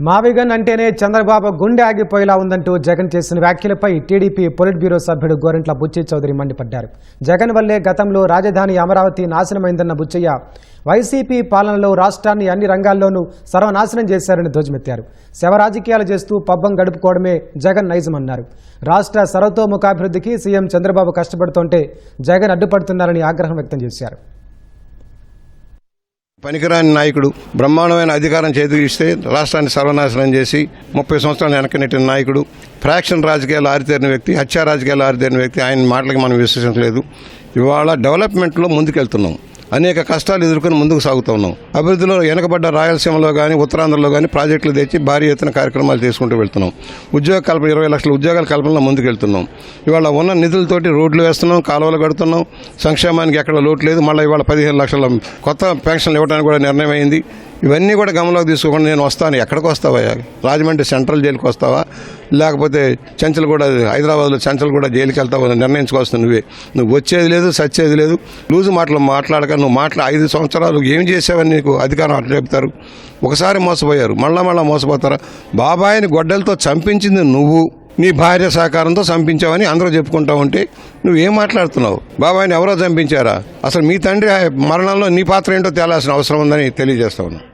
మావిగన్ అంటేనే చంద్రబాబు గుండె ఆగిపోయేలా ఉందంటూ జగన్ చేసిన వ్యాఖ్యలపై టీడీపీ పొలిట్ బ్యూరో సభ్యుడు గోరంట్ల బుచ్చి చౌదరి మండిపడ్డారు. జగన్ వల్లే గతంలో రాజధాని అమరావతి నాశనమైందన్న బుచ్చయ్య వైసీపీ పాలనలో రాష్ట్రాన్ని అన్ని రంగాల్లోనూ సర్వనాశనం చేశారని ధ్వజమెత్తారు. శవ రాజకీయాలు చేస్తూ పబ్బం గడుపుకోవడమే జగన్ నైజమన్నారు. రాష్ట్ర సర్వతోముఖాభివృద్ధికి సీఎం చంద్రబాబు కష్టపడుతుంటే జగన్ అడ్డుపడుతున్నారని ఆగ్రహం వ్యక్తం చేశారు. పనికిరాని నాయకుడు, బ్రహ్మాండమైన అధికారం చేతికి ఇస్తే రాష్ట్రాన్ని సర్వనాశనం చేసి 30 సంవత్సరాలు వెనక్కి నెట్టిన నాయకుడు, ఫ్రాక్షన్ రాజకీయాలు ఆరితేరిన వ్యక్తి, హత్యా రాజకీయాలు ఆరితేరిన వ్యక్తి. ఆయన మాటలకి మనం విశ్వసించలేదు. ఇవాళ డెవలప్మెంట్లో ముందుకెళ్తున్నాం, అనేక కష్టాలు ఎదుర్కొని ముందుకు సాగుతున్నాం. అభివృద్ధిలో వెనకబడ్డ రాయలసీమలో కానీ ఉత్తరాంధ్రలో కానీ ప్రాజెక్టులు తెచ్చి భారీ ఎత్తున కార్యక్రమాలు చేసుకుంటూ వెళ్తున్నాం. ఉద్యోగ కల్పన 20 లక్షల ఉద్యోగాల కల్పనలో ముందుకెళ్తున్నాం. ఇవాళ ఉన్న నిధులతోటి రోడ్లు వేస్తున్నాం, కాలువలు కడుతున్నాం. సంక్షేమానికి ఎక్కడ లోటు లేదు. మళ్ళీ ఇవాళ 15 లక్షల కొత్త పెన్షన్లు ఇవ్వడానికి కూడా నిర్ణయం అయింది. ఇవన్నీ కూడా గమనంలోకి తీసుకోకుండా నేను వస్తాను. ఎక్కడికి వస్తావా? రాజమండ్రి సెంట్రల్ జైలుకి వస్తావా, లేకపోతే చెంచల్గూడ హైదరాబాద్లో చెంచల్గూడ జైలుకి వెళ్తావా నిర్ణయించుకోవాల్సింది నువ్వే. నువ్వు వచ్చేది లేదు, సచ్చేది లేదు. లూజు మాటలు మాట్లాడక నువ్వు 5 సంవత్సరాలు ఏం చేసావని నీకు అధికారం అట్లా చెప్తారు. ఒకసారి మోసపోయారు, మళ్ళా మోసపోతారా? బాబాయిని గొడ్డలతో చంపించింది నువ్వు, నీ భార్య సహకారంతో చంపించావని అందరూ చెప్పుకుంటా ఉంటే నువ్వేం మాట్లాడుతున్నావు? బాబాయిని ఎవరో చంపించారా? అసలు మీ తండ్రి మరణంలో నీ పాత్ర ఏంటో తేలాల్సిన అవసరం ఉందని తెలియజేస్తా ఉన్నాను.